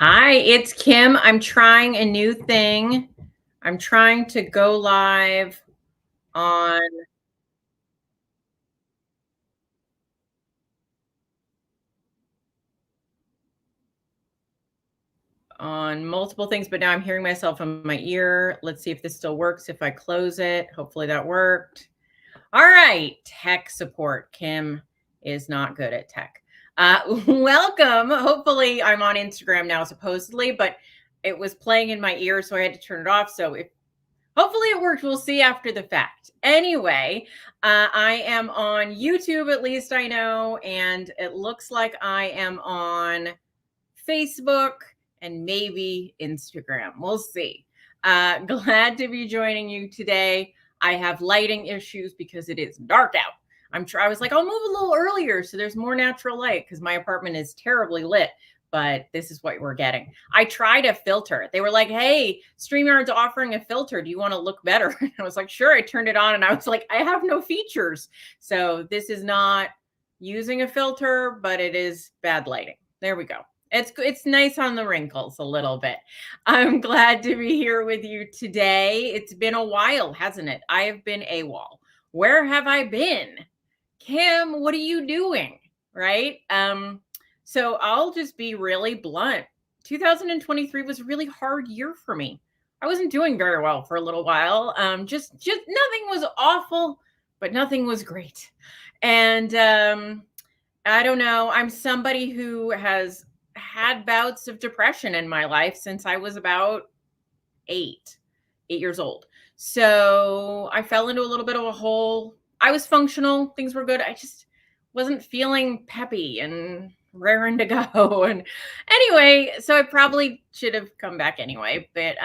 Hi, it's Kim. I'm trying a new thing. I'm trying to go live on multiple things, but now I'm hearing myself in my ear. Let's see if this still works. If I close it, hopefully that worked. All right, tech support. Kim is not good at tech. Welcome. Hopefully, I'm on Instagram now, supposedly, but it was playing in my ear, so I had to turn it off. So if hopefully it worked. We'll see after the fact. Anyway, I am on YouTube, at least I know, and it looks like I am on Facebook and maybe Instagram. We'll see. Glad to be joining you today. I have lighting issues because it is dark out. I was like, I'll move a little earlier so there's more natural light because my apartment is terribly lit, but this is what we're getting. I tried a filter. They were like, hey, StreamYard's offering a filter. Do you want to look better? And I was like, sure. I turned it on and I was like, I have no features. So this is not using a filter, but it is bad lighting. There we go. It's nice on the wrinkles a little bit. I'm glad to be here with you today. It's been a while, hasn't it? I have been AWOL. Where have I been? Kim, what are you doing? Right? So I'll just be really blunt. 2023 was a really hard year for me. I wasn't doing very well for a little while. Just nothing was awful, but nothing was great. And I don't know. I'm somebody who has had bouts of depression in my life since I was about 8 years old. So I fell into a little bit of a hole. I was functional, things were good. I just wasn't feeling peppy and raring to go. And anyway, so I probably should have come back anyway. But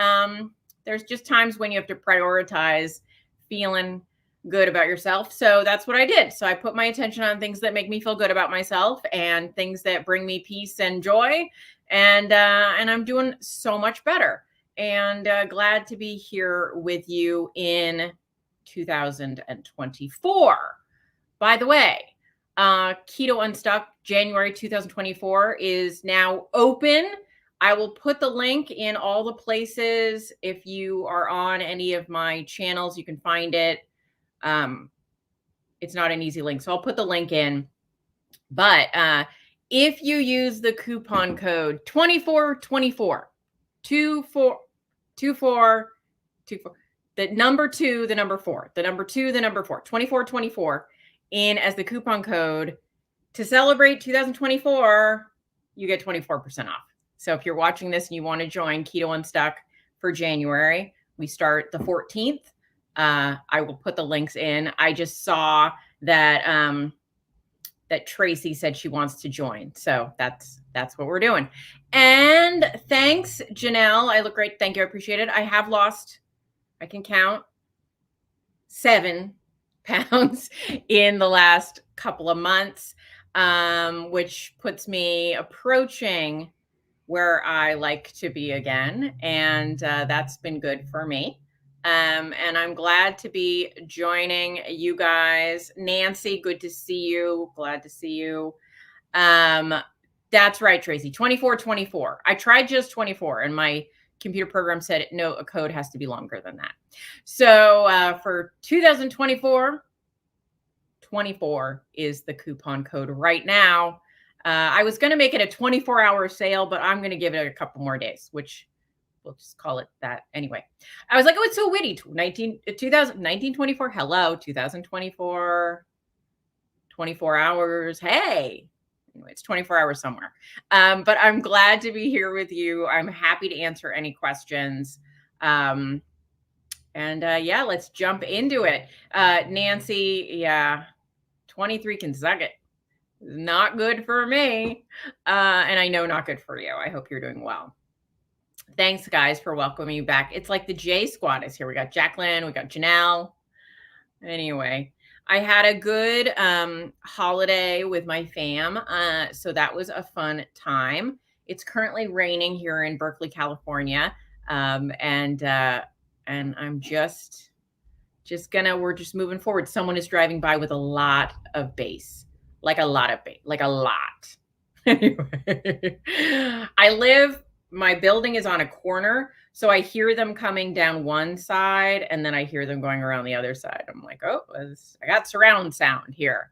there's just times when you have to prioritize feeling good about yourself. So that's what I did. So I put my attention on things that make me feel good about myself and things that bring me peace and joy. And I'm doing so much better. And glad to be here with you in 2024. By the way, Keto Unstuck January 2024 is now open. I will put the link in all the places. If you are on any of my channels, you can find it. It's not an easy link, so I'll put the link in. But if you use the coupon code 2424, 2424, the number 2, the number 4, the number 2, the number 4, 2424 in as the coupon code to celebrate 2024, you get 24% off. So if you're watching this and you want to join Keto Unstuck for January, we start the 14th. I will put the links in. I just saw that that Tracy said she wants to join. So that's what we're doing. And thanks, Janelle. I look great. Thank you. I appreciate it. I have lost, I can count, 7 pounds in the last couple of months, which puts me approaching where I like to be again. And that's been good for me. And I'm glad to be joining you guys. Nancy, good to see you. Glad to see you. That's right, Tracy. 2424. I tried just 24, and my computer program said no, a code has to be longer than that. So for 2024, 24 is the coupon code right now. I was going to make it a 24-hour sale, but I'm going to give it a couple more days, which we'll just call it that anyway. I was like, oh, it's so witty. 1924. Hello, 2024. 24 hours. Hey, anyway, it's 24 hours somewhere. But I'm glad to be here with you. I'm happy to answer any questions. Yeah, let's jump into it. Nancy, yeah, 23 can suck it. Not good for me. And I know not good for you. I hope you're doing well. Thanks, guys, for welcoming me back. It's like the J Squad is here. We got Jacqueline, we got Janelle. Anyway, I had a good holiday with my fam. So that was a fun time. It's currently raining here in Berkeley, California. And I'm just we're just moving forward. Someone is driving by with a lot of bass, like a lot. Anyway, I live my building is on a corner, so I hear them coming down one side and then I hear them going around the other side. I'm like, oh, I got surround sound here.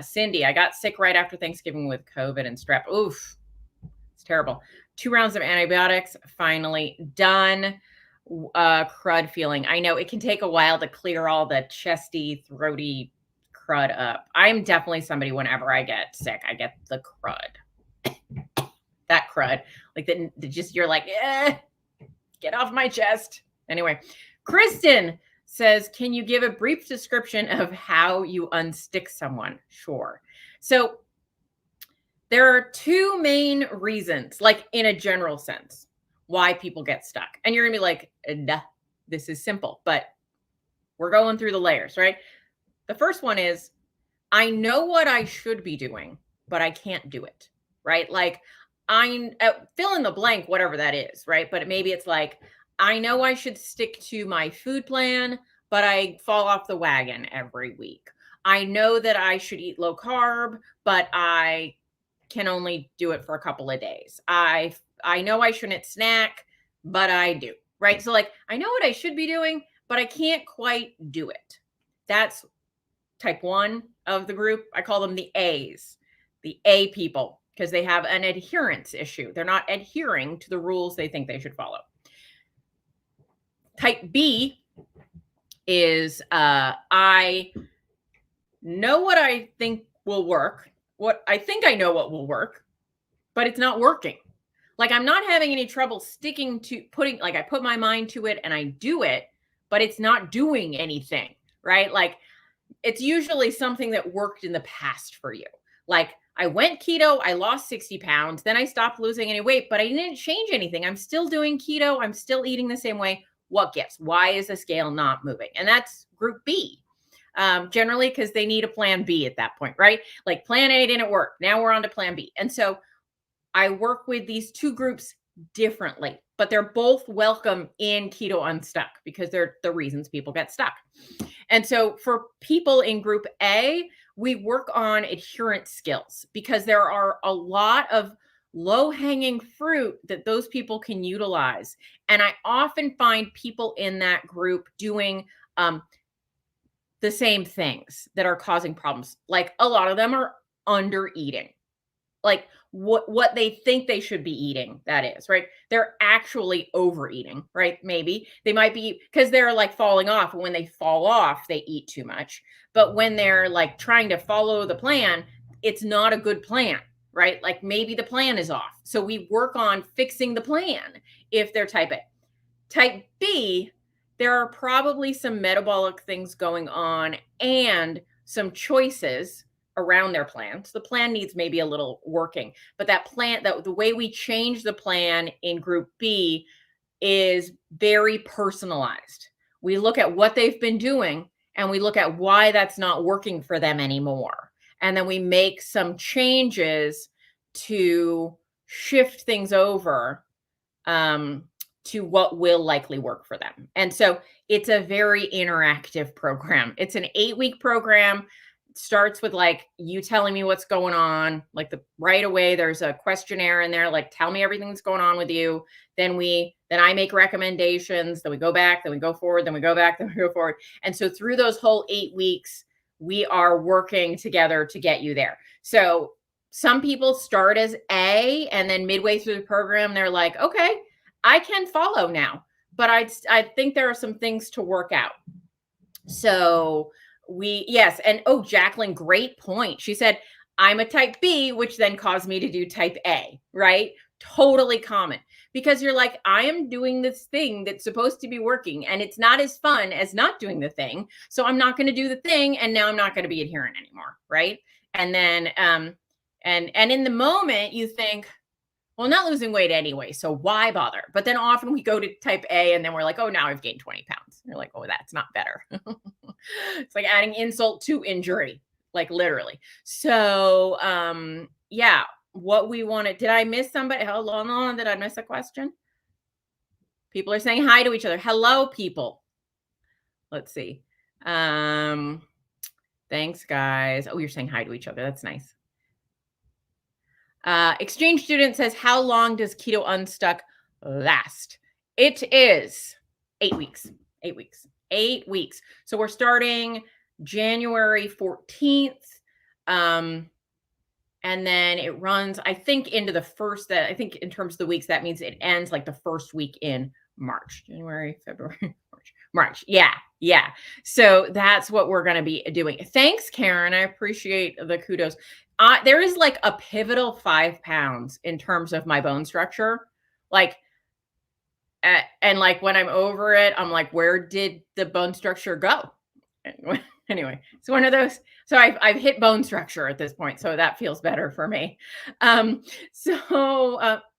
Cindy, I got sick right after Thanksgiving with COVID and strep. Oof, it's terrible. 2 rounds of antibiotics, finally done. Crud feeling. I know it can take a while to clear all the chesty, throaty crud up. I'm definitely somebody, whenever I get sick, I get the crud. That crud. Like the just, you're like, get off my chest. Anyway, Kristen says, can you give a brief description of how you unstick someone? Sure. So there are 2 main reasons, like in a general sense, why people get stuck. And you're gonna be like, nah, this is simple, but we're going through the layers, right? The first one is, I know what I should be doing, but I can't do it, right? Like I fill in the blank, whatever that is, right? But maybe it's like, I know I should stick to my food plan, but I fall off the wagon every week. I know that I should eat low carb, but I can only do it for a couple of days. I know I shouldn't snack, but I do, right? So like, I know what I should be doing, but I can't quite do it. That's type 1 of the group. I call them the A's, the A people, because they have an adherence issue. They're not adhering to the rules they think they should follow. Type B is I know what I think will work. What I think I know what will work, but it's not working. Like I'm not having any trouble sticking to putting, like I put my mind to it and I do it, but it's not doing anything, right? Like it's usually something that worked in the past for you. Like I went keto, I lost 60 pounds, then I stopped losing any weight, but I didn't change anything. I'm still doing keto. I'm still eating the same way. What gives? Why is the scale not moving? And that's group B. Generally, because they need a plan B at that point, right? Like plan A didn't work. Now we're on to plan B. And so I work with these 2 groups differently, but they're both welcome in Keto Unstuck because they're the reasons people get stuck. And so for people in group A, we work on adherence skills because there are a lot of low hanging fruit that those people can utilize. And I often find people in that group doing the same things that are causing problems. Like a lot of them are under eating. Like what they think they should be eating, that is, right? They're actually overeating, right? Maybe they might be because they're like falling off. And when they fall off, they eat too much. But when they're like trying to follow the plan, it's not a good plan, right? Like maybe the plan is off. So we work on fixing the plan if they're type A. Type B, there are probably some metabolic things going on and some choices around their plan. So the plan needs maybe a little working, but that plan, that the way we change the plan in group B is very personalized. We look at what they've been doing and we look at why that's not working for them anymore. And then we make some changes to shift things over to what will likely work for them. And so it's a very interactive program. It's an 8-week program. It starts with like you telling me what's going on, like the right away there's a questionnaire in there, like tell me everything that's going on with you. Then I make recommendations, then we go back, then we go forward, then we go back, then we go forward. And so through those whole 8 weeks, we are working together to get you there. So some people start as A and then midway through the program, they're like, okay, I can follow now, but I think there are some things to work out. So yes. And Jacqueline, great point. She said, I'm a type B, which then caused me to do type A, right? Totally common because you're like, I am doing this thing that's supposed to be working and it's not as fun as not doing the thing. So I'm not going to do the thing. And now I'm not going to be adherent anymore. Right. And then, and in the moment you think, well, I'm not losing weight anyway, so why bother? But then often we go to type A and then we're like, oh, now I've gained 20 pounds. And you're like, oh, that's not better. It's like adding insult to injury, like literally. So yeah, what we wanted, did I miss somebody? Hold on, did I miss a question? People are saying hi to each other. Hello, people. Let's see. Thanks, guys. Oh, you're saying hi to each other. That's nice. Exchange student says, how long does Keto Unstuck last? It is 8 weeks. 8 weeks. 8 weeks. So we're starting January 14th. And then it runs, I think, into the first, I think in terms of the weeks, that means it ends like the first week in March, January, February, March. Yeah. Yeah. So that's what we're going to be doing. Thanks, Karen. I appreciate the kudos. There is like a pivotal 5 pounds in terms of my bone structure. Like, and like when I'm over it, I'm like, where did the bone structure go? Anyway, it's one of those. So I've hit bone structure at this point, so that feels better for me.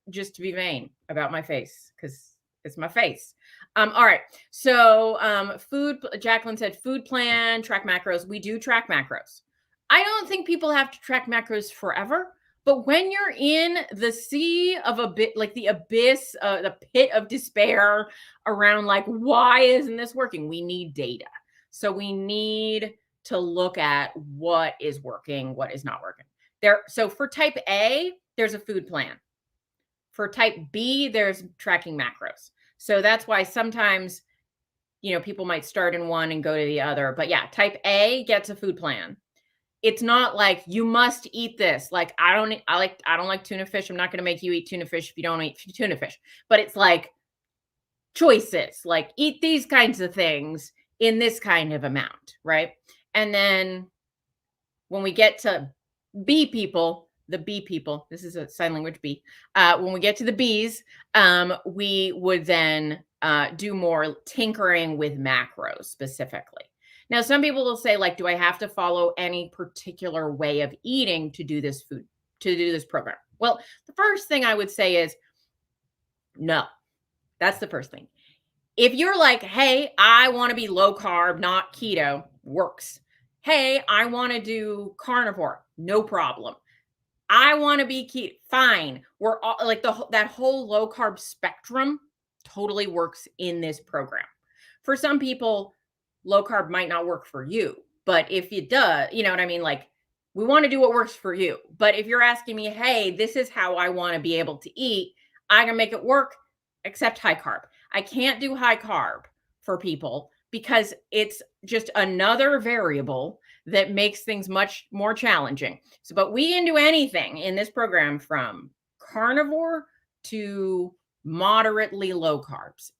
Just to be vain about my face, because it's my face. All right. So food. Jacqueline said food plan, track macros. We do track macros. I don't think people have to track macros forever. But when you're in the sea of a bit, like the abyss, the pit of despair around like, why isn't this working? We need data. So we need to look at what is working, what is not working. So for type A, there's a food plan. For type B, there's tracking macros. So that's why sometimes, people might start in one and go to the other. But yeah, type A gets a food plan. It's not like you must eat this. Like I don't like tuna fish. I'm not going to make you eat tuna fish if you don't eat tuna fish. But it's like choices, like eat these kinds of things in this kind of amount, right? And then when we get to B people, the B people, this is a sign language B. When we get to the Bs, we would then do more tinkering with macros specifically. Now, some people will say, like, do I have to follow any particular way of eating to do this program? Well, the first thing I would say is no. That's the first thing. If you're like, hey, I want to be low carb, not keto, works. Hey, I want to do carnivore, no problem. I want to be keto, fine. We're all like that whole low carb spectrum totally works in this program. For some people, low carb might not work for you, but if it does, you know what I mean? Like we want to do what works for you. But if you're asking me, hey, this is how I want to be able to eat, I can make it work, except high carb. I can't do high carb for people because it's just another variable that makes things much more challenging. So, but we can do anything in this program from carnivore to moderately low carbs.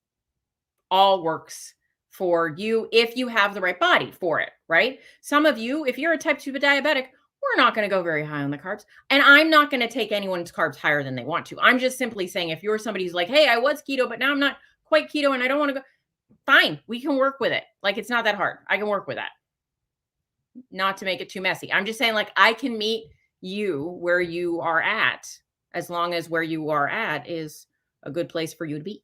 All works for you if you have the right body for it, right? Some of you, if you're a type 2 diabetic, we're not going to go very high on the carbs. And I'm not going to take anyone's carbs higher than they want to. I'm just simply saying if you're somebody who's like, hey, I was keto, but now I'm not quite keto and I don't want to go, fine, we can work with it. Like it's not that hard. I can work with that. Not to make it too messy. I'm just saying like I can meet you where you are at as long as where you are at is a good place for you to be.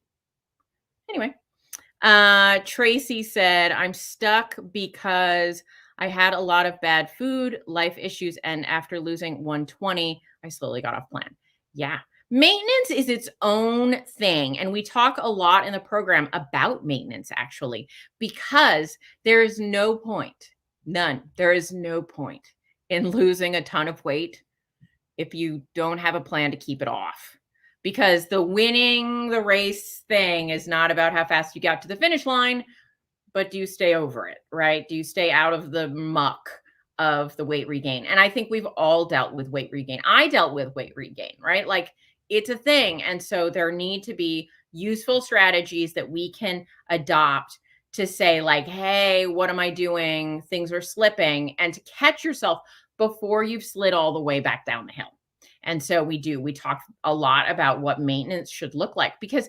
Anyway. Tracy said, I'm stuck because I had a lot of bad food, life issues, and after losing 120, I slowly got off plan. Yeah. Maintenance is its own thing. And we talk a lot in the program about maintenance, actually, because there is no point, none. There is no point in losing a ton of weight if you don't have a plan to keep it off. Because the winning the race thing is not about how fast you got to the finish line, but do you stay over it, right? Do you stay out of the muck of the weight regain? And I think we've all dealt with weight regain. I dealt with weight regain, right? Like it's a thing. And so there need to be useful strategies that we can adopt to say like, hey, what am I doing? Things are slipping, and to catch yourself before you've slid all the way back down the hill. And so we talk a lot about what maintenance should look like, because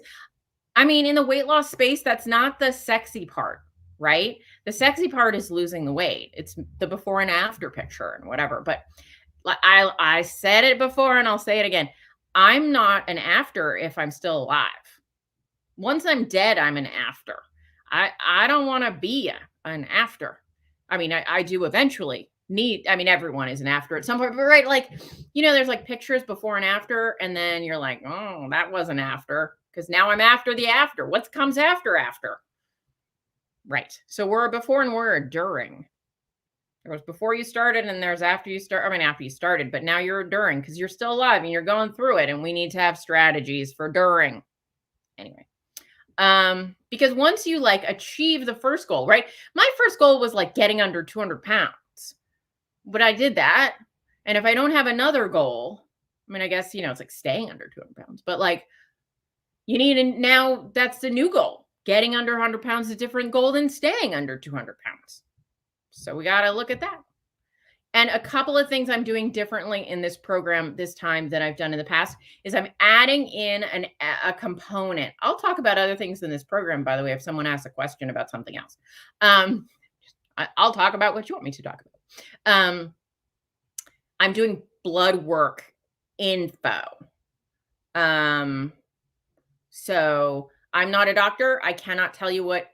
I mean, in the weight loss space, that's not the sexy part, right? The sexy part is losing the weight. It's the before and after picture and whatever. But I said it before and I'll say it again. I'm not an after if I'm still alive. Once I'm dead, I'm an after. I don't want to be an after. I mean, I do eventually everyone is an after at some point, but right, like, there's like pictures before and after, and then you're like, oh, that wasn't after, because now I'm after the after. What comes after? Right. So we're a before and we're a during. There was before you started and there's after you start. I mean, after you started, but now you're during because you're still alive and you're going through it. And we need to have strategies for during. Anyway, because once you like achieve the first goal, right? My first goal was like getting under 200 pounds, but I did that. And if I don't have another goal, I mean, I guess, it's like staying under 200 pounds, but like you need now that's the new goal. Getting under 100 pounds is a different goal than staying under 200 pounds. So we got to look at that. And a couple of things I'm doing differently in this program this time than I've done in the past is I'm adding in a component. I'll talk about other things in this program, by the way, if someone asks a question about something else. I'll talk about what you want me to talk about. I'm doing blood work info. So I'm not a doctor. I cannot tell you what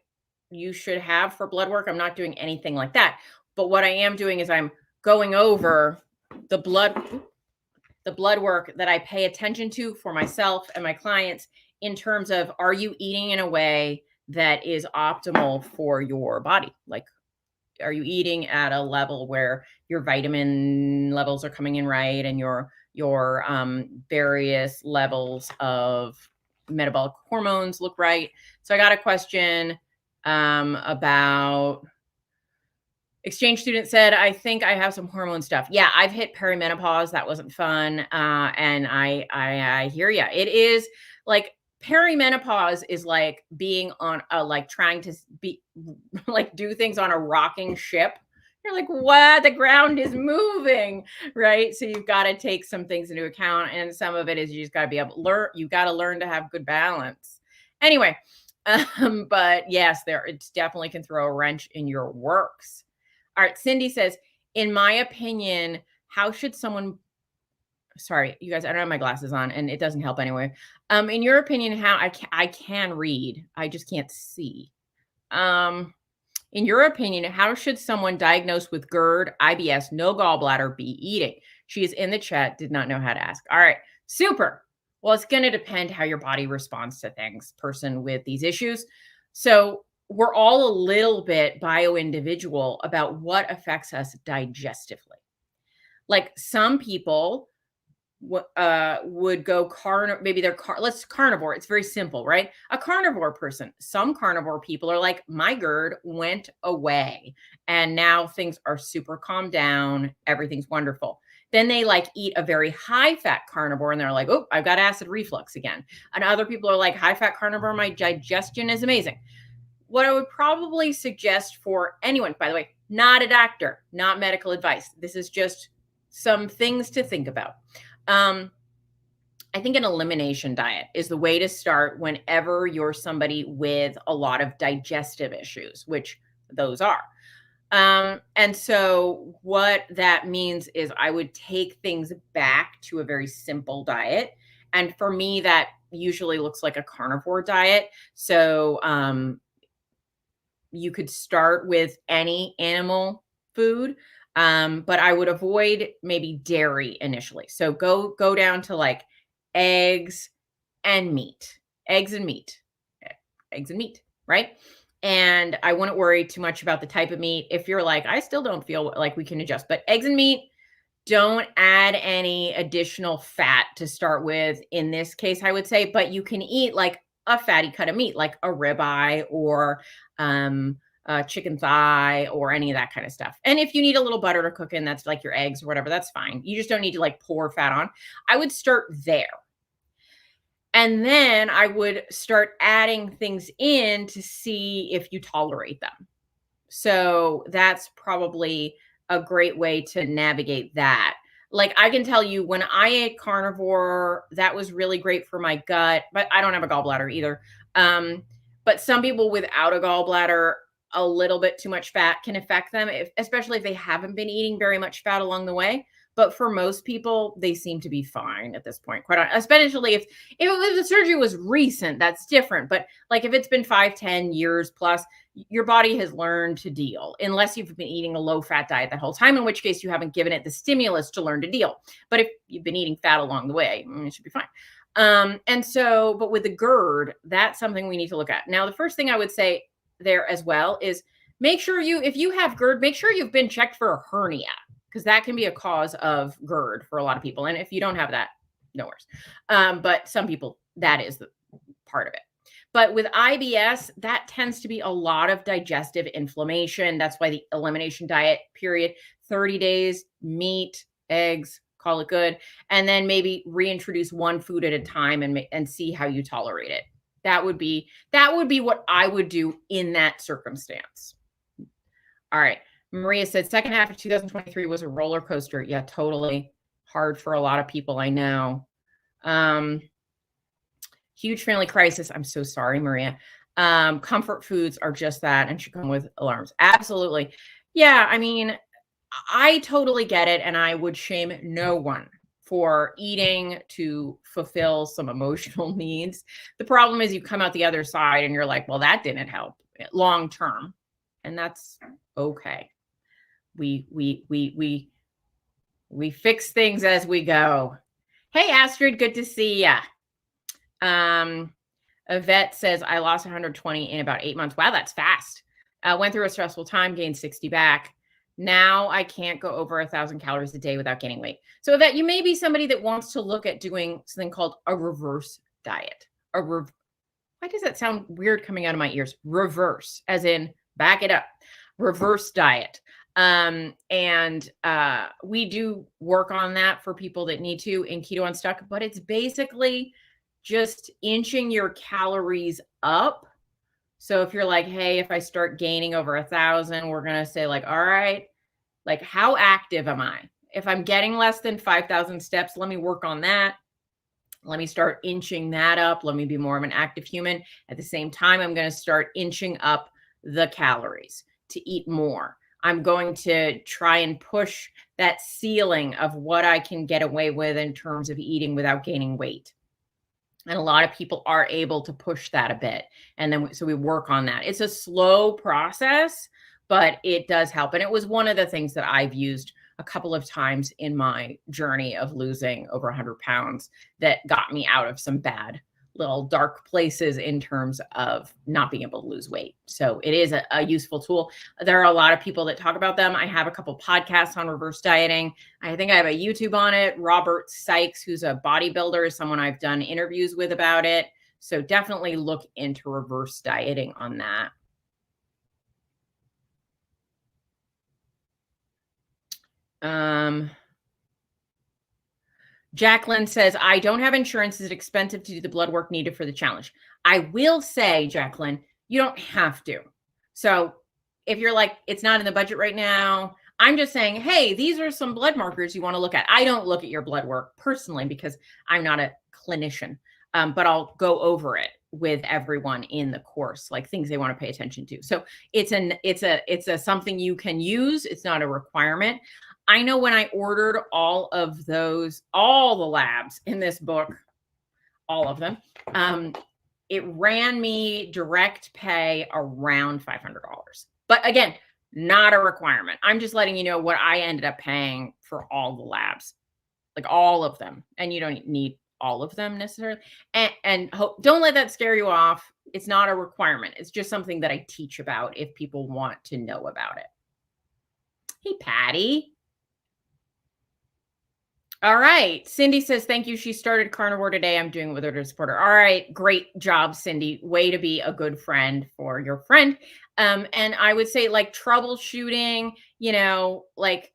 you should have for blood work. I'm not doing anything like that. But what I am doing is I'm going over the blood work that I pay attention to for myself and my clients in terms of, are you eating in a way that is optimal for your body? Like, are you eating at a level where your vitamin levels are coming in right and your various levels of metabolic hormones look right? So I got a question about exchange student said, I think I have some hormone stuff. Yeah, I've hit perimenopause. That wasn't fun. And I hear you. It is like perimenopause is like being on like trying to be like do things on a rocking ship. You're like, what? The ground is moving, right? So you've got to take some things into account. And some of it is you just got to be able to learn. You've got to learn to have good balance. Anyway, but yes, it definitely can throw a wrench in your works. All right, Cindy says, in my opinion, how should someone, sorry, you guys, I don't have my glasses on and it doesn't help anyway. In your opinion, how I can read, I just can't see. In your opinion, how should someone diagnosed with GERD, IBS, no gallbladder be eating? She is in the chat, did not know how to ask. All right, super. Well, it's going to depend how your body responds to things, person with these issues. So we're all a little bit bio-individual about what affects us digestively. Like some people would go maybe they're carnivore. It's very simple, right? A carnivore person. Some carnivore people are like, my GERD went away and now things are super calmed down. Everything's wonderful. Then they like eat a very high fat carnivore and they're like, oh, I've got acid reflux again. And other people are like, high fat carnivore, my digestion is amazing. What I would probably suggest for anyone, by the way, not a doctor, not medical advice. This is just some things to think about. I think an elimination diet is the way to start whenever you're somebody with a lot of digestive issues, which those are. And so what that means is I would take things back to a very simple diet. And for me, that usually looks like a carnivore diet. So, you could start with any animal food, but I would avoid maybe dairy initially. So go down to like eggs and meat, right? And I wouldn't worry too much about the type of meat. If you're like, I still don't feel like we can adjust, but eggs and meat, don't add any additional fat to start with in this case, I would say, but you can eat like a fatty cut of meat, like a ribeye or chicken thigh or any of that kind of stuff. And if you need a little butter to cook in, that's like your eggs or whatever, that's fine. You just don't need to like pour fat on. I would start there. And then I would start adding things in to see if you tolerate them. So that's probably a great way to navigate that. Like I can tell you when I ate carnivore, that was really great for my gut, but I don't have a gallbladder either. But some people without a gallbladder, a little bit too much fat can affect them, especially if they haven't been eating very much fat along the way. But for most people, they seem to be fine at this point. Quite honestly, especially if the surgery was recent, that's different. But like if it's been 5-10 years plus, your body has learned to deal, unless you've been eating a low-fat diet that whole time, in which case you haven't given it the stimulus to learn to deal. But if you've been eating fat along the way, it should be fine. And so, but with the GERD, that's something we need to look at. Now, the first thing I would say there as well is Make sure if you have GERD, make sure you've been checked for a hernia, because that can be a cause of GERD for a lot of people. And if you don't have that, no worries. But some people, that is the part of it. But with IBS, that tends to be a lot of digestive inflammation. That's why the elimination diet period, 30 days, meat, eggs, call it good. And then maybe reintroduce one food at a time and see how you tolerate it. That would be what I would do in that circumstance. All right. Maria said second half of 2023 was a roller coaster. Yeah, totally. Hard for a lot of people, I know. Huge family crisis. I'm so sorry, Maria. Comfort foods are just that and should come with alarms. Absolutely. Yeah, I mean, I totally get it. And I would shame no one for eating to fulfill some emotional needs. The problem is you come out the other side and you're like, well, that didn't help long term. And that's okay. We fix things as we go. Hey, Astrid, good to see ya. Yvette says, I lost 120 in about 8 months. Wow, that's fast. Went through a stressful time, gained 60 back. Now I can't go over 1,000 calories a day without gaining weight. So Yvette, you may be somebody that wants to look at doing something called a reverse diet. Why does that sound weird coming out of my ears? Reverse, as in back it up. Reverse diet. We do work on that for people that need to in Keto Unstuck, but it's basically just inching your calories up. So if you're like, hey, if I start gaining over 1,000, we're going to say like, all right, like how active am I? If I'm getting less than 5,000 steps, let me work on that. Let me start inching that up. Let me be more of an active human. At the same time, I'm going to start inching up the calories to eat more. I'm going to try and push that ceiling of what I can get away with in terms of eating without gaining weight. And a lot of people are able to push that a bit. And then, so we work on that. It's a slow process, but it does help. And it was one of the things that I've used a couple of times in my journey of losing over 100 pounds that got me out of some bad little dark places in terms of not being able to lose weight. So it is a useful tool. There are a lot of people that talk about them. I have a couple podcasts on reverse dieting. I think I have a YouTube on it. Robert Sykes, who's a bodybuilder, is someone I've done interviews with about it. So definitely look into reverse dieting on that. Jacqueline says, I don't have insurance. Is it expensive to do the blood work needed for the challenge? I will say, Jacqueline, you don't have to. So if you're like, it's not in the budget right now, I'm just saying, hey, these are some blood markers you want to look at. I don't look at your blood work personally because I'm not a clinician, but I'll go over it with everyone in the course, like things they want to pay attention to. So it's a something you can use. It's not a requirement. I know when I ordered all the labs in this book, all of them, it ran me direct pay around $500. But again, not a requirement. I'm just letting you know what I ended up paying for all the labs, like all of them. And you don't need all of them necessarily. And don't let that scare you off. It's not a requirement. It's just something that I teach about if people want to know about it. Hey, Patty. All right. Cindy says, thank you. She started carnivore today. I'm doing it with her to support her. All right. Great job, Cindy. Way to be a good friend for your friend. And I would say like troubleshooting, like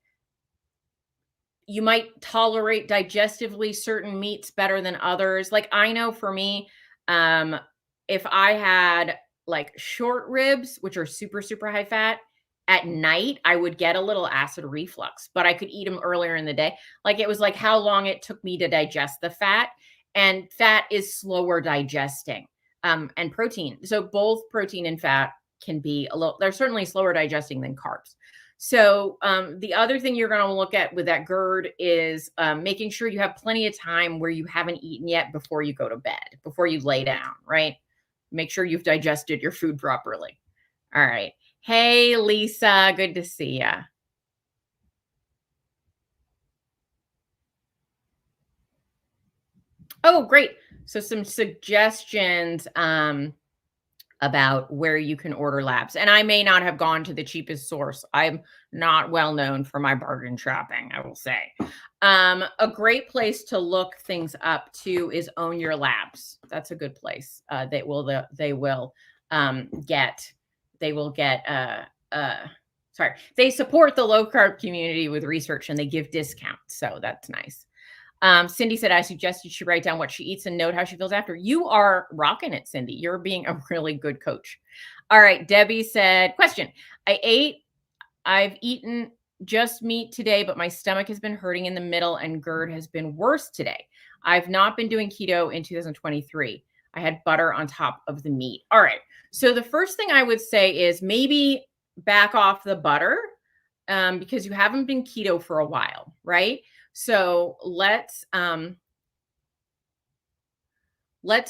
you might tolerate digestively certain meats better than others. Like I know for me, if I had like short ribs, which are super, super high fat, at night, I would get a little acid reflux, but I could eat them earlier in the day. Like it was like how long it took me to digest the fat, and fat is slower digesting, and protein. So both protein and fat can be they're certainly slower digesting than carbs. So the other thing you're going to look at with that GERD is making sure you have plenty of time where you haven't eaten yet before you go to bed, before you lay down, right? Make sure you've digested your food properly. All right. Hey, Lisa, good to see ya. Oh, great. So some suggestions. about where you can order labs. And I may not have gone to the cheapest source. I'm not well known for my bargain shopping, I will say. A great place to look things up too is Own Your Labs. That's a good place. They will get they support the low carb community with research and they give discounts. So that's nice. Cindy said, I suggest you should write down what she eats and note how she feels after. You are rocking it, Cindy. You're being a really good coach. All right. Debbie said, question. I've eaten just meat today, but my stomach has been hurting in the middle and GERD has been worse today. I've not been doing keto in 2023. I had butter on top of the meat. All right. So the first thing I would say is maybe back off the butter because you haven't been keto for a while, right? So let's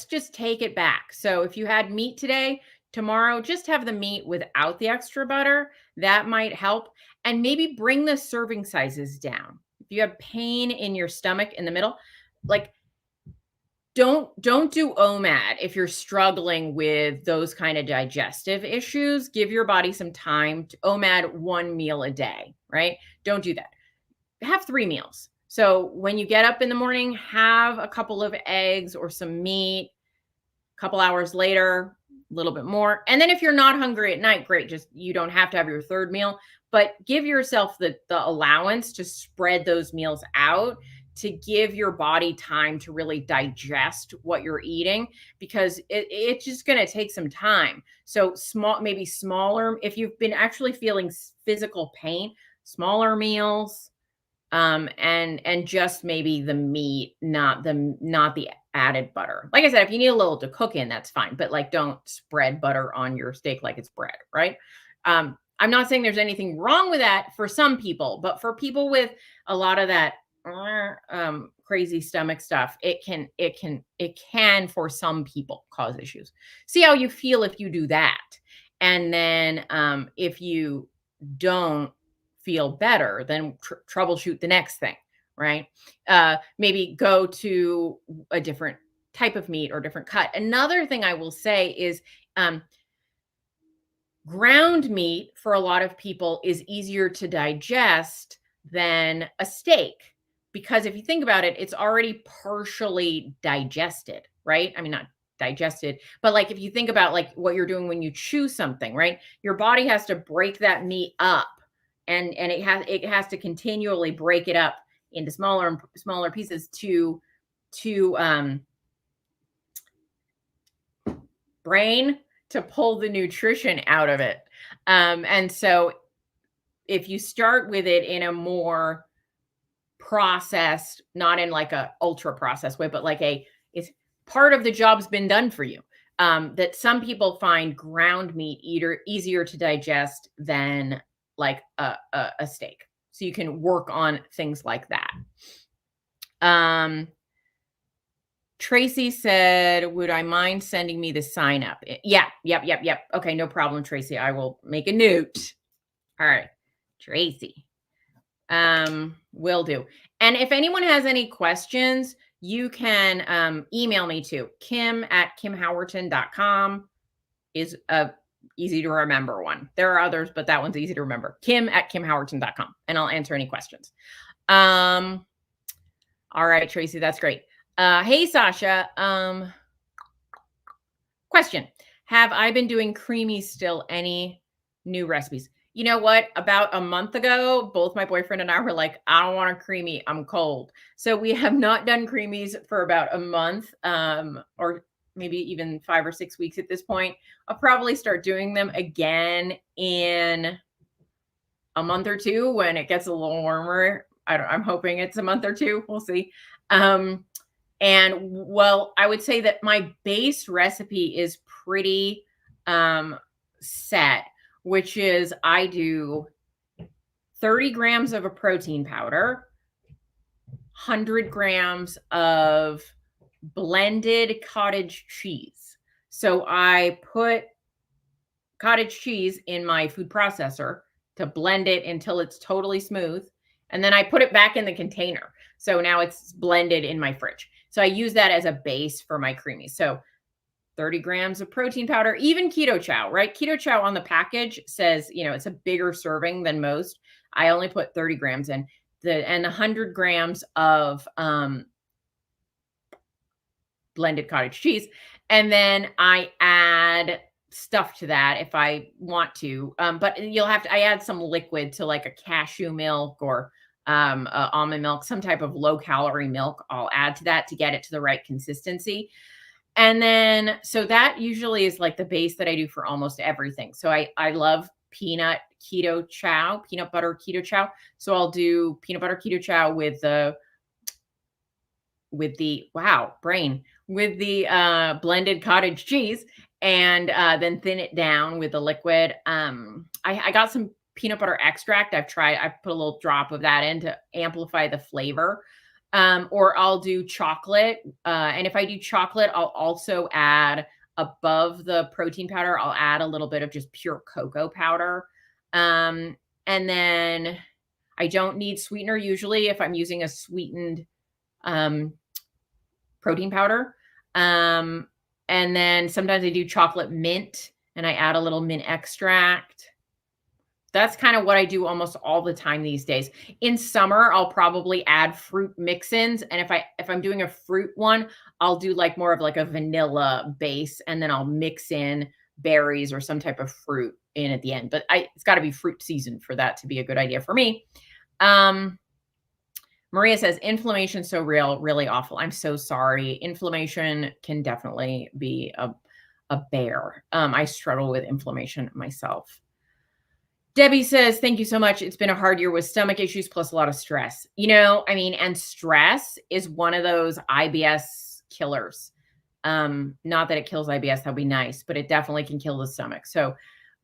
just take it back. So if you had meat today, tomorrow, just have the meat without the extra butter. That might help. And maybe bring the serving sizes down. If you have pain in your stomach in the middle, like don't do OMAD if you're struggling with those kind of digestive issues. Give your body some time to OMAD 1 meal a day, right? Don't do that. Have 3 meals. So when you get up in the morning, have a couple of eggs or some meat. A couple hours later, a little bit more. And then if you're not hungry at night, great. Just you don't have to have your 3rd meal, but give yourself the allowance to spread those meals out to give your body time to really digest what you're eating because it's just going to take some time. So maybe smaller, if you've been actually feeling physical pain, smaller meals, and just maybe the meat, not the added butter. Like I said, if you need a little to cook in, that's fine. But like, don't spread butter on your steak like it's bread, right? I'm not saying there's anything wrong with that for some people, but for people with a lot of that crazy stomach stuff, it can for some people cause issues. See how you feel if you do that, and then if you don't feel better, then troubleshoot the next thing, right? Maybe go to a different type of meat or different cut. Another thing I will say is ground meat for a lot of people is easier to digest than a steak because if you think about it, it's already partially digested, right? I mean, not digested, but like if you think about like what you're doing when you chew something, right? Your body has to break that meat up and it has to continually break it up into smaller and smaller pieces to brain to pull the nutrition out of it. And so if you start with it in a more processed, not in like a ultra processed way, but like it's part of the job's been done for you. That some people find ground meat easier to digest than like a steak. So you can work on things like that. Tracy said, would I mind sending me the sign up? Yeah. Yep. Okay. No problem, Tracy. I will make a note. All right. Tracy. Will do. And if anyone has any questions, you can email me to kim@kimhowerton.com is a easy to remember one. There are others, but that one's easy to remember. kim@kimhowerton.com, and I'll answer any questions. All right, Tracy, that's great. Hey, Sasha. Question. Have I been doing creamy still? Any new recipes? You know what? About a month ago, both my boyfriend and I were like, I don't want a creamy. I'm cold. So we have not done creamies for about a month, or maybe even 5 or 6 weeks at this point. I'll probably start doing them again in a month or two when it gets a little warmer. I'm hoping it's a month or two. We'll see. And well, I would say that my base recipe is pretty set, which is I do 30 grams of a protein powder, 100 grams of blended cottage cheese. So I put cottage cheese in my food processor to blend it until it's totally smooth. And then I put it back in the container. So now it's blended in my fridge. So I use that as a base for my creamies. So 30 grams of protein powder, even keto chow, right? Keto chow on the package says, it's a bigger serving than most. I only put 30 grams in and 100 grams of blended cottage cheese. And then I add stuff to that if I want to. But I add some liquid to like a cashew milk or almond milk, some type of low calorie milk. I'll add to that to get it to the right consistency. And then, so that usually is like the base that I do for almost everything. So I love peanut butter keto chow. So I'll do peanut butter keto chow with the blended cottage cheese, and then thin it down with the liquid. I got some peanut butter extract. I put a little drop of that in to amplify the flavor. Or I'll do chocolate. And if I do chocolate, I'll also add above the protein powder, I'll add a little bit of just pure cocoa powder. And then I don't need sweetener usually if I'm using a sweetened protein powder. And then sometimes I do chocolate mint and I add a little mint extract. That's kind of what I do almost all the time these days. In summer, I'll probably add fruit mix-ins. And if I'm doing a fruit one, I'll do like more of like a vanilla base, and then I'll mix in berries or some type of fruit in at the end. But it's got to be fruit season for that to be a good idea for me. Maria says, inflammation so real, really awful. I'm so sorry. Inflammation can definitely be a bear. I struggle with inflammation myself. Debbie says, thank you so much. It's been a hard year with stomach issues plus a lot of stress. And stress is one of those IBS killers. Not that it kills IBS, that'd be nice, but it definitely can kill the stomach. So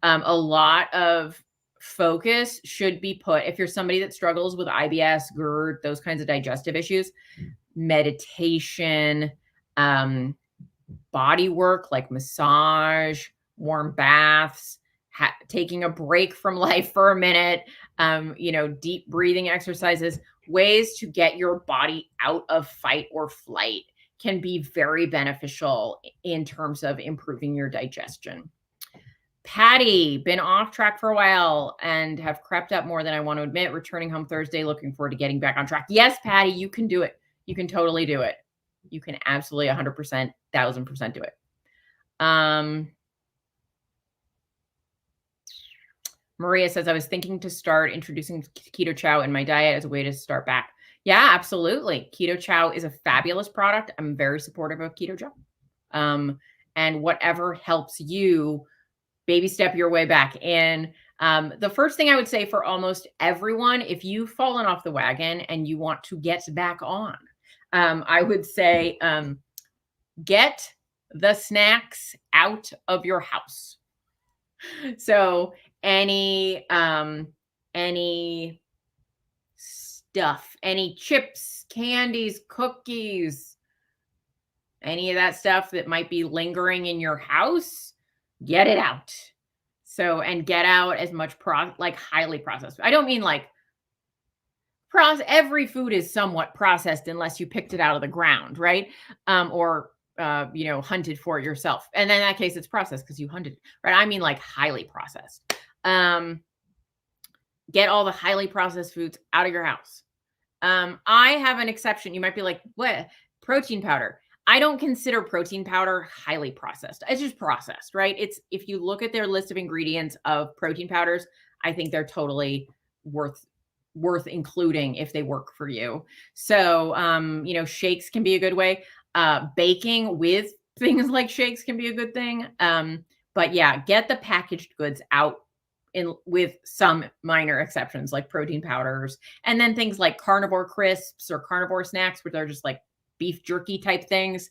a lot of focus should be put, if you're somebody that struggles with IBS, GERD, those kinds of digestive issues, meditation, body work like massage, warm baths, taking a break from life for a minute, deep breathing exercises, ways to get your body out of fight or flight can be very beneficial in terms of improving your digestion. Patty, been off track for a while and have crept up more than I want to admit. Returning home Thursday, looking forward to getting back on track. Yes, Patty, you can do it. You can totally do it. You can absolutely 100%, 1000% do it. Maria says, I was thinking to start introducing keto chow in my diet as a way to start back. Yeah, absolutely. Keto chow is a fabulous product. I'm very supportive of keto chow. And whatever helps you baby step your way back in. The first thing I would say for almost everyone, if you've fallen off the wagon and you want to get back on, I would say get the snacks out of your house. So any stuff, any chips, candies, cookies, any of that stuff that might be lingering in your house, get it out. So, and get out as much highly processed. I don't mean like every food is somewhat processed unless you picked it out of the ground, right? Or hunted for it yourself. And then in that case, it's processed because you hunted, right? I mean like highly processed. Get all the highly processed foods out of your house. I have an exception. You might be like, what? Protein powder. I don't consider protein powder highly processed. It's just processed, right? If you look at their list of ingredients of protein powders, I think they're totally worth including if they work for you. So, shakes can be a good way. Baking with things like shakes can be a good thing. But yeah, get the packaged goods out with some minor exceptions like protein powders, and then things like carnivore crisps or carnivore snacks, which are just like beef jerky type things.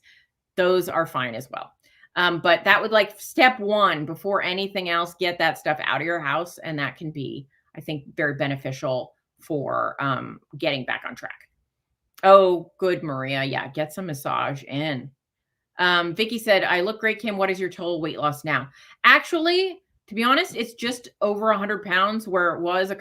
Those are fine as well. But that would like step one before anything else, get that stuff out of your house. And that can be, I think, very beneficial for getting back on track. Oh, good, Maria. Yeah, get some massage in. Vicky said, I look great, Kim. What is your total weight loss now? Actually, to be honest, it's just over 100 pounds where it was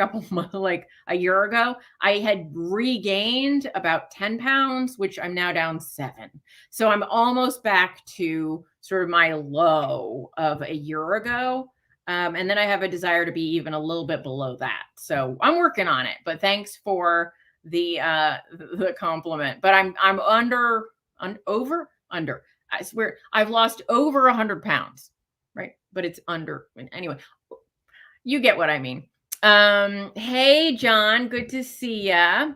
like a year ago. I had regained about 10 pounds, which I'm now down 7. So I'm almost back to sort of my low of a year ago. And then I have a desire to be even a little bit below that. So I'm working on it, but thanks for the compliment. But I'm under. I swear I've lost over 100 pounds, right? But it's under. Anyway, you get what I mean. Hey John, good to see ya.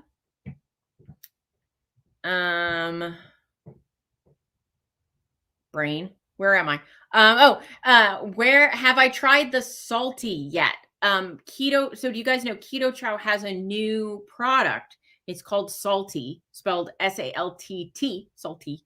Brain, where am I? Where have I tried the salty yet? Keto. So do you guys know Keto Chow has a new product? It's called Salty, spelled SALTT, salty.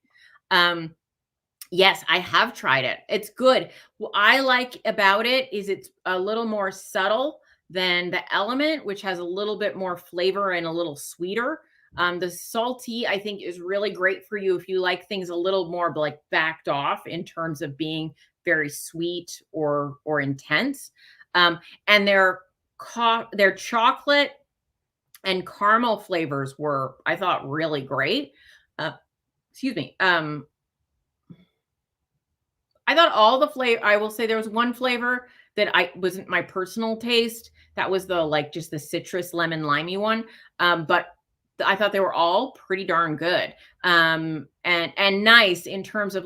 Yes, I have tried it. It's good. What I like about it is it's a little more subtle than the Element, which has a little bit more flavor and a little sweeter. The salty, I think, is really great for you if you like things a little more like backed off in terms of being very sweet or intense. And their chocolate and caramel flavors were, I thought, really great. Excuse me. I thought all the flavor, I will say there was one flavor that I wasn't my personal taste. That was just the citrus lemon limey one. But I thought they were all pretty darn good. And nice in terms of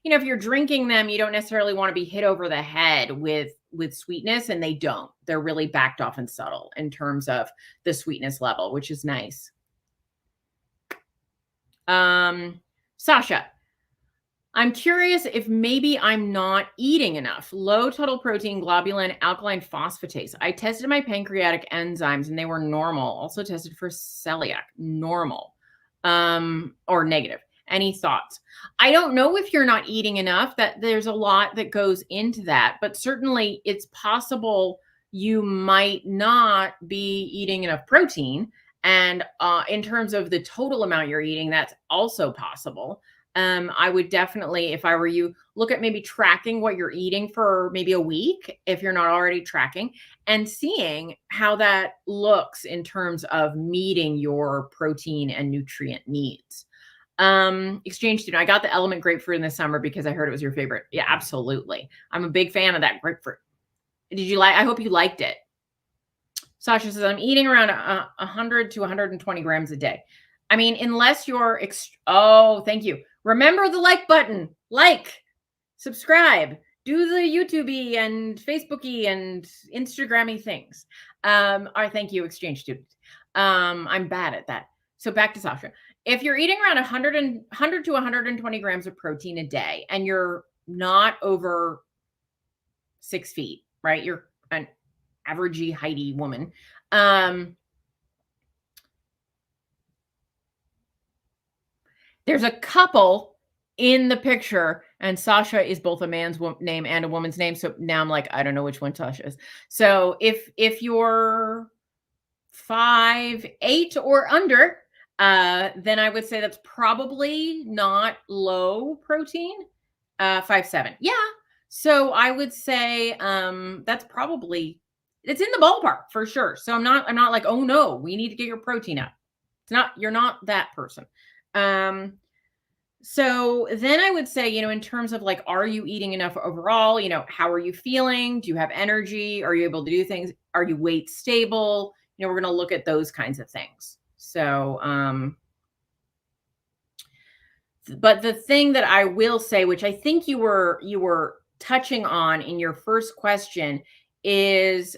if you're drinking them, you don't necessarily want to be hit over the head with sweetness, and they don't. They're really backed off and subtle in terms of the sweetness level, which is nice. Sasha, I'm curious if maybe I'm not eating enough. Low total protein, globulin, alkaline phosphatase. I tested my pancreatic enzymes and they were normal. Also tested for celiac, normal, or negative. Any thoughts? I don't know if you're not eating enough. That there's a lot that goes into that, but certainly it's possible you might not be eating enough protein. And in terms of the total amount you're eating, that's also possible. I would definitely, if I were you, look at maybe tracking what you're eating for maybe a week, if you're not already tracking, and seeing how that looks in terms of meeting your protein and nutrient needs. Exchange student, I got the Element grapefruit in the summer because I heard it was your favorite. Yeah, absolutely. I'm a big fan of that grapefruit. I hope you liked it. Sasha says, I'm eating around 100 to 120 grams a day. I mean, unless you're, thank you. Remember the like button, subscribe, do the YouTube-y and Facebook-y and Instagram-y things. Thank you, exchange student. I'm bad at that. So back to Sasha. If you're eating around 100 to 120 grams of protein a day and you're not over 6 feet, right? You're an averagey, heighty woman. There's a couple in the picture, and Sasha is both a man's name and a woman's name. So now I'm like, I don't know which one Sasha is. So if you're 5'8" or under, then I would say that's probably not low protein. 5'7". Yeah. So I would say that's probably, it's in the ballpark for sure. So I'm not like, oh no, we need to get your protein up. You're not that person. So then I would say, in terms of are you eating enough overall? How are you feeling? Do you have energy? Are you able to do things? Are you weight stable? We're going to look at those kinds of things. So, but the thing that I will say, which I think you were touching on in your first question, is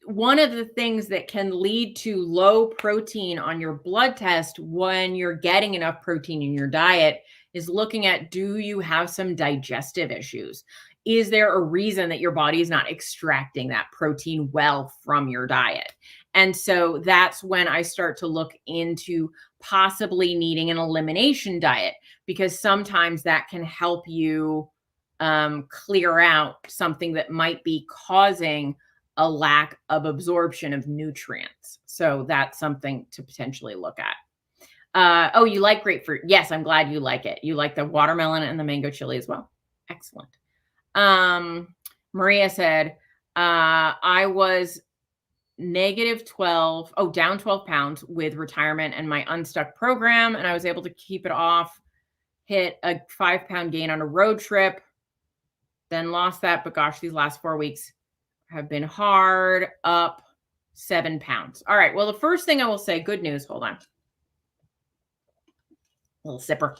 one of the things that can lead to low protein on your blood test when you're getting enough protein in your diet is looking at, do you have some digestive issues? Is there a reason that your body is not extracting that protein well from your diet? And so that's when I start to look into possibly needing an elimination diet, because sometimes that can help you clear out something that might be causing a lack of absorption of nutrients. So that's something to potentially look at. You like grapefruit. Yes, I'm glad you like it. You like the watermelon and the mango chili as well. Excellent. Maria said, I was down 12 pounds with retirement and my Unstuck program, and I was able to keep it off hit a 5-pound gain on a road trip, then lost that. But gosh, these last 4 weeks have been hard, up 7 pounds. All right. Well, the first thing I will say, good news. Hold on. Little sipper.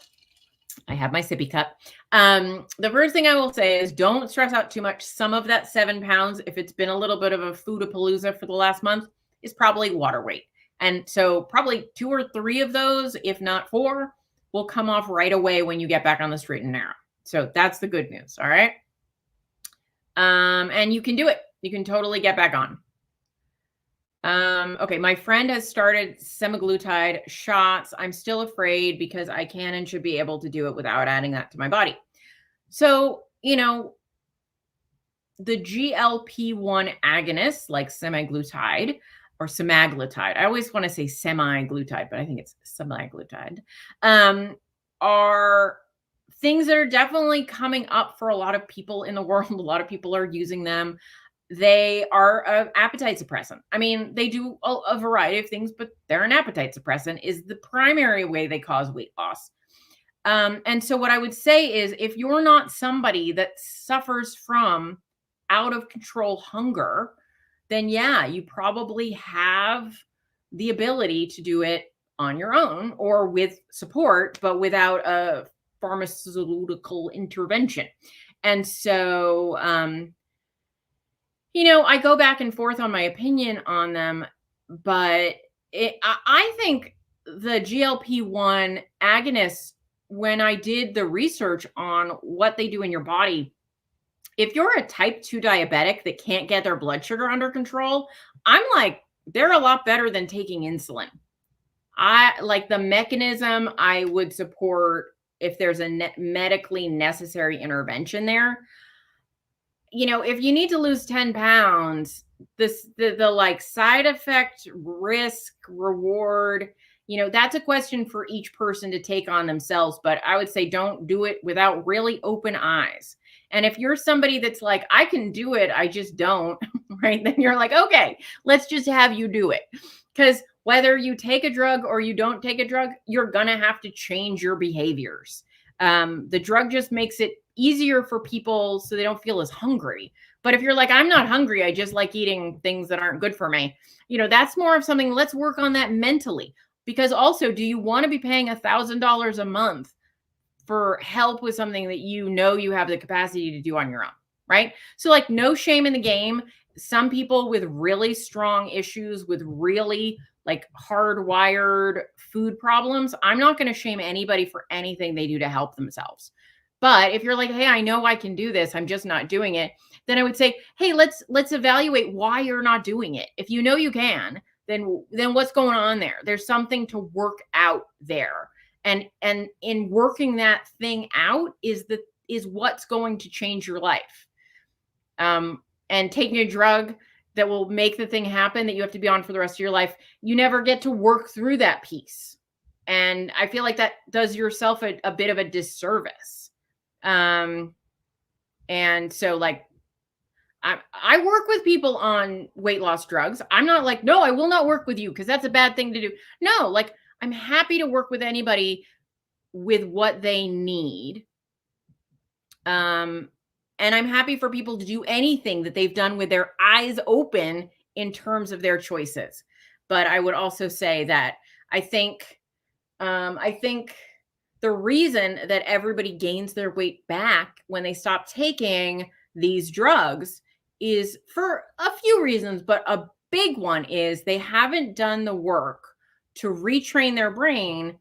I have my sippy cup. The first thing I will say is don't stress out too much. Some of that 7 pounds, if it's been a little bit of a foodapalooza for the last month, is probably water weight. And so probably 2 or 3 of those, if not 4, will come off right away when you get back on the straight and narrow. So that's the good news. All right. And you can do it. You can totally get back on. Okay, my friend has started semaglutide shots. I'm still afraid because I can and should be able to do it without adding that to my body. So, the GLP-1 agonists like semaglutide or semaglutide, I always want to say semi-glutide, but I think it's semaglutide, are things that are definitely coming up for a lot of people in the world. A lot of people are using them. They are an appetite suppressant. I mean, they do a variety of things, but they're an appetite suppressant is the primary way they cause weight loss. And so what I would say is if you're not somebody that suffers from out of control hunger, then yeah, you probably have the ability to do it on your own or with support, but without a pharmaceutical intervention. And so, I go back and forth on my opinion on them, but I think the GLP-1 agonists, when I did the research on what they do in your body, if you're a type 2 diabetic that can't get their blood sugar under control, I'm like, they're a lot better than taking insulin. I like the mechanism. I would support if there's a medically necessary intervention there. If you need to lose 10 pounds, the like side effect, risk, reward, that's a question for each person to take on themselves. But I would say don't do it without really open eyes. And if you're somebody that's like, I can do it, I just don't, right? Then you're like, okay, let's just have you do it. Because whether you take a drug or you don't take a drug, you're going to have to change your behaviors. The drug just makes it easier for people so they don't feel as hungry. But if you're like, I'm not hungry, I just like eating things that aren't good for me, that's more of something, let's work on that mentally. Because also, do you want to be paying $1,000 a month for help with something that you have the capacity to do on your own, right? So like no shame in the game. Some people with really strong issues, with really like hardwired food problems, I'm not going to shame anybody for anything they do to help themselves. But if you're like, hey, I know I can do this, I'm just not doing it, then I would say, hey, let's evaluate why you're not doing it. If you know you can, then what's going on there? There's something to work out there. And in working that thing out is what's going to change your life. And taking a drug that will make the thing happen that you have to be on for the rest of your life, you never get to work through that piece. And I feel like that does yourself a bit of a disservice. And so like, I work with people on weight loss drugs. I'm not like, no, I will not work with you because that's a bad thing to do. No, like I'm happy to work with anybody with what they need. And I'm happy for people to do anything that they've done with their eyes open in terms of their choices. But I would also say that I think the reason that everybody gains their weight back when they stop taking these drugs is for a few reasons, but a big one is they haven't done the work to retrain their brain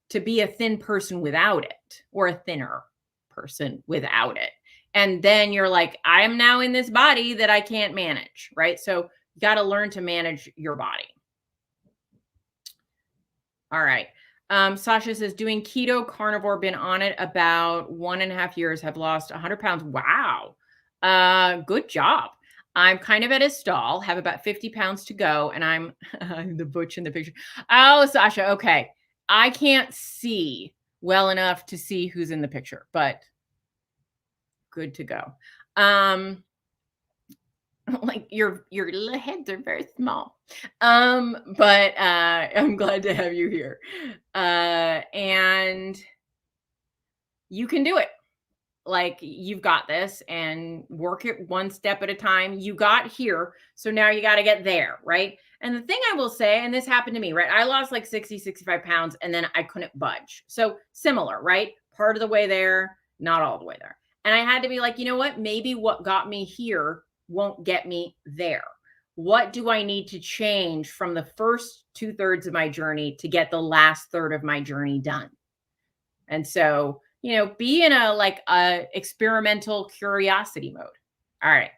to be a thin person without it, or a thinner person without it. And then you're like, I am now in this body that I can't manage, right? So you got to learn to manage your body. All right. Sasha says, doing keto carnivore, been on it about 1.5 years, have lost 100 pounds. Wow. Good job. I'm kind of at a stall, have about 50 pounds to go, and I'm the butch in the picture. Oh, Sasha. Okay. I can't see well enough to see who's in the picture, but good to go. Like your little heads are very small. But I'm glad to have you here. And You can do it. Like, you've got this, and work it one step at a time. You got here, so now you got to get there, right? And the thing I will say, and this happened to me, right? I lost like 60, 65 pounds, and then I couldn't budge. So similar, right? Part of the way there, not all the way there. And I had to be like, you know what? Maybe what got me here won't get me there. What do I need to change from the first 2/3 of my journey to get the last third of my journey done? And so, be in a experimental curiosity mode. All right.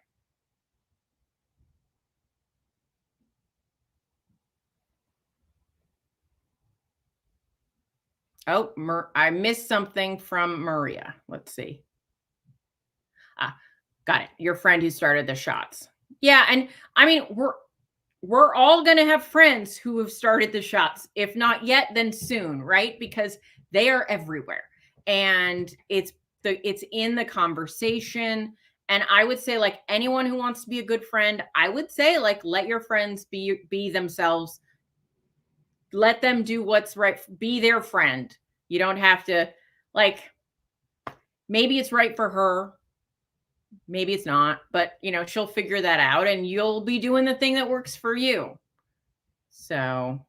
Oh, I missed something from Maria. Let's see. Ah, got it. Your friend who started the shots. Yeah, and I mean, we're all going to have friends who have started the shots. If not yet, then soon, right? Because they are everywhere. And it's in the conversation. And I would say, like, anyone who wants to be a good friend, I would say, like, let your friends be themselves. Let them do what's right. Be their friend. You don't have to, like, maybe it's right for her. Maybe it's not, but she'll figure that out, and you'll be doing the thing that works for you. So,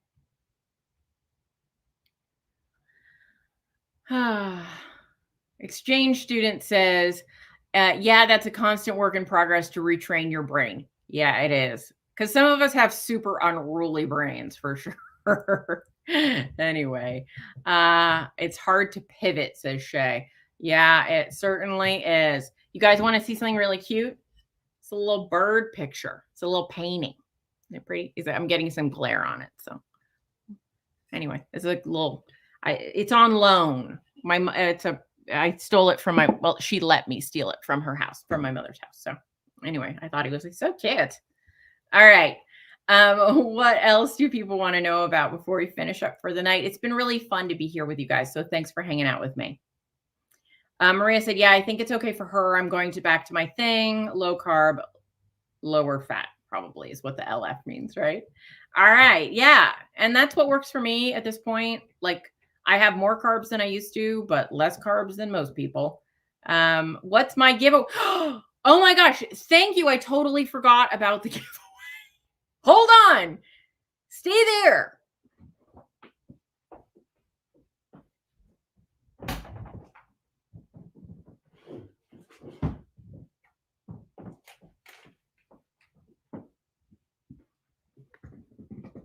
exchange student says, yeah, that's a constant work in progress to retrain your brain. Yeah, it is. Because some of us have super unruly brains for sure. Anyway, it's hard to pivot, says Shay. Yeah, it certainly is. You guys want to see something really cute? It's a little bird picture. It's a little painting. Isn't it pretty? I'm getting some glare on it. So anyway, it's a little, it's on loan. I stole it from she let me steal it from her house, from my mother's house. So anyway, I thought he was like, so cute. All right. What else do people want to know about before we finish up for the night? It's been really fun to be here with you guys. So thanks for hanging out with me. Maria said, yeah, I think it's okay for her. I'm going back to my thing. Low carb, lower fat, probably is what the LF means, right? All right. Yeah. And that's what works for me at this point. Like, I have more carbs than I used to, but less carbs than most people. What's my giveaway? Oh my gosh. Thank you. I totally forgot about the giveaway. Hold on. Stay there.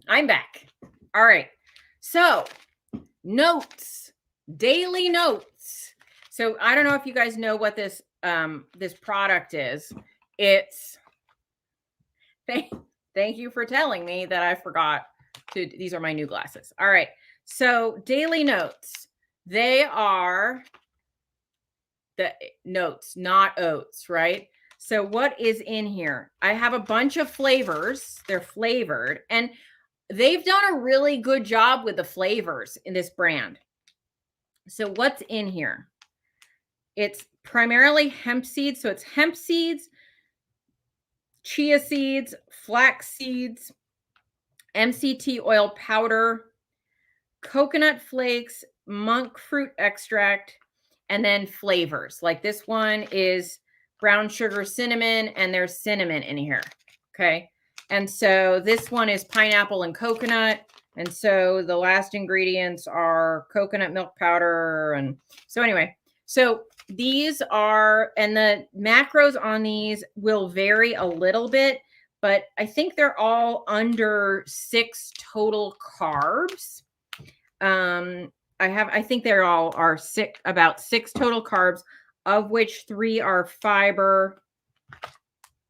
I'm back. All right. So, notes, daily notes. So, I don't know if you guys know what this product is. It's thank you for telling me that I forgot to. These are my new glasses. All right. So, daily notes. They are the notes, not oats, right? So, what is in here? I have a bunch of flavors. They're flavored, and they've done a really good job with the flavors in this brand. So what's in here? It's primarily hemp seeds. So it's hemp seeds, chia seeds, flax seeds, MCT oil powder, coconut flakes, monk fruit extract, and then flavors. Like this one is brown sugar cinnamon, and there's cinnamon in here. Okay. And so this one is pineapple and coconut. And so the last ingredients are coconut milk powder. And so anyway, so these are, and the macros on these will vary a little bit, but I think they're all under 6 total carbs. I think they're all are about 6 total carbs, of which 3 are fiber.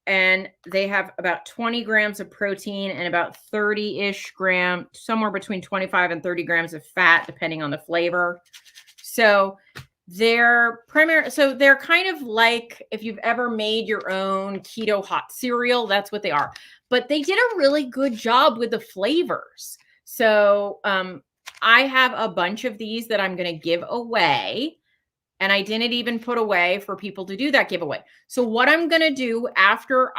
And they have about 20 grams of protein and about 30-ish grams, somewhere between 25 and 30 grams of fat, depending on the flavor. So they're kind of like if you've ever made your own keto hot cereal, that's what they are. But they did a really good job with the flavors. So I have a bunch of these that I'm going to give away. And I didn't even put away for people to do that giveaway. So what I'm going to do after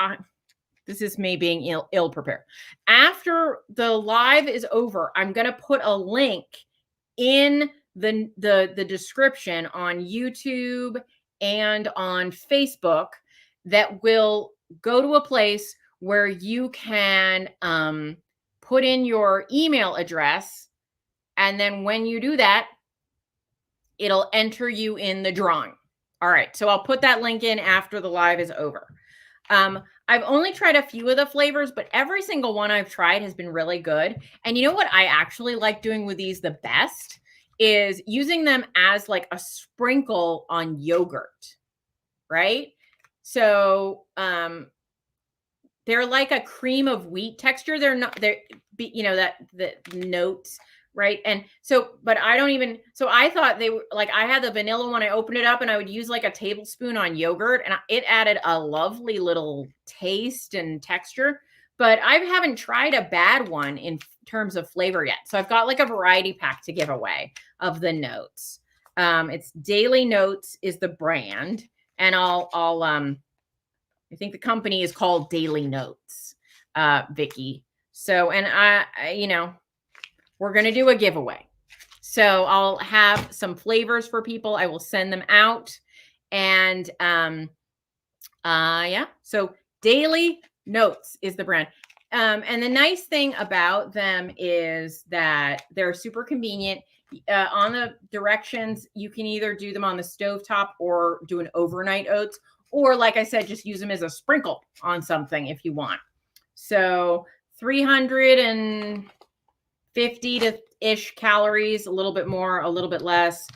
this is me being ill prepared. After the live is over, I'm going to put a link in the description on YouTube and on Facebook that will go to a place where you can put in your email address. And then when you do that, it'll enter you in the drawing. All right. So I'll put that link in after the live is over. I've only tried a few of the flavors, but every single one I've tried has been really good. And you know what I actually like doing with these the best is using them as like a sprinkle on yogurt, right? So they're like a cream of wheat texture. They're not, they're, that the notes, right? And so, but I don't even, so I thought they were like, I had the vanilla one, I opened it up and I would use like a tablespoon on yogurt and it added a lovely little taste and texture. But I haven't tried a bad one in terms of flavor yet. So I've got like a variety pack to give away of the notes. It's Daily Notes is the brand. And I think the company is called Daily Notes, Vicky. So, and we're going to do a giveaway. So I'll have some flavors for people. I will send them out. And yeah, so Daily Notes is the brand. And the nice thing about them is that they're super convenient. On the directions, you can either do them on the stovetop or do an overnight oats. Or like I said, just use them as a sprinkle on something if you want. So 350-ish calories, a little bit more, a little bit less.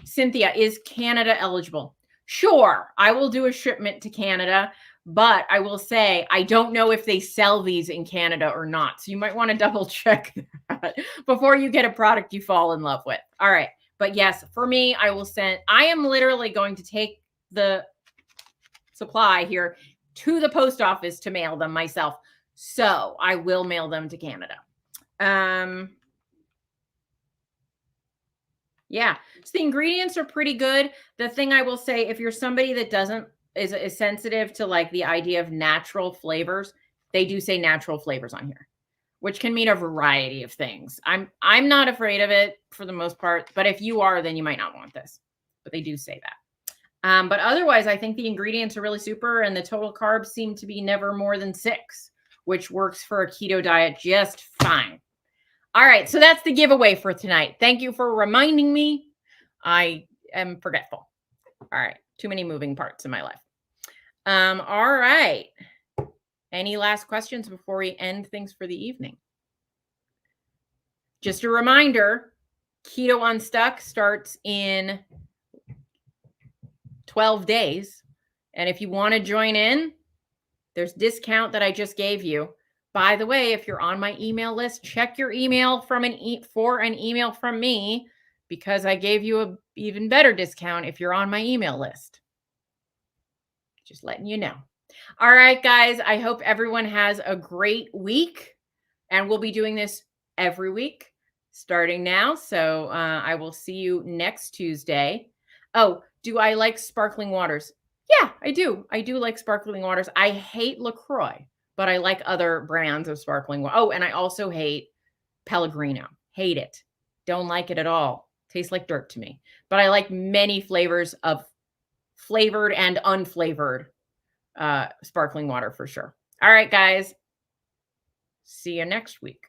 Cynthia, is Canada eligible? Sure, I will do a shipment to Canada, but I will say I don't know if they sell these in Canada or not. So you might want to double check that before you get a product you fall in love with. All right. But yes, for me, I am literally going to take the supply here to the post office to mail them myself. So I will mail them to Canada. Yeah. So the ingredients are pretty good. The thing I will say, if you're somebody that is sensitive to like the idea of natural flavors, they do say natural flavors on here, which can mean a variety of things. I'm not afraid of it for the most part, but if you are, then you might not want this, but they do say that. But otherwise, I think the ingredients are really super and the total carbs seem to be never more than 6, which works for a keto diet just fine. All right. So that's the giveaway for tonight. Thank you for reminding me. I am forgetful. All right. Too many moving parts in my life. All right. Any last questions before we end things for the evening? Just a reminder, Keto Unstuck starts in 12 days. And if you want to join in, there's discount that I just gave you. By the way, if you're on my email list, check your email for an email from me because I gave you an even better discount if you're on my email list. Just letting you know. All right, guys, I hope everyone has a great week and we'll be doing this every week starting now. So I will see you next Tuesday. Oh, do I like sparkling waters? Yeah, I do. I do like sparkling waters. I hate LaCroix, but I like other brands of sparkling water. Oh, and I also hate Pellegrino. Hate it. Don't like it at all. Tastes like dirt to me. But I like many flavors of flavored and unflavored sparkling water for sure. All right, guys. See you next week.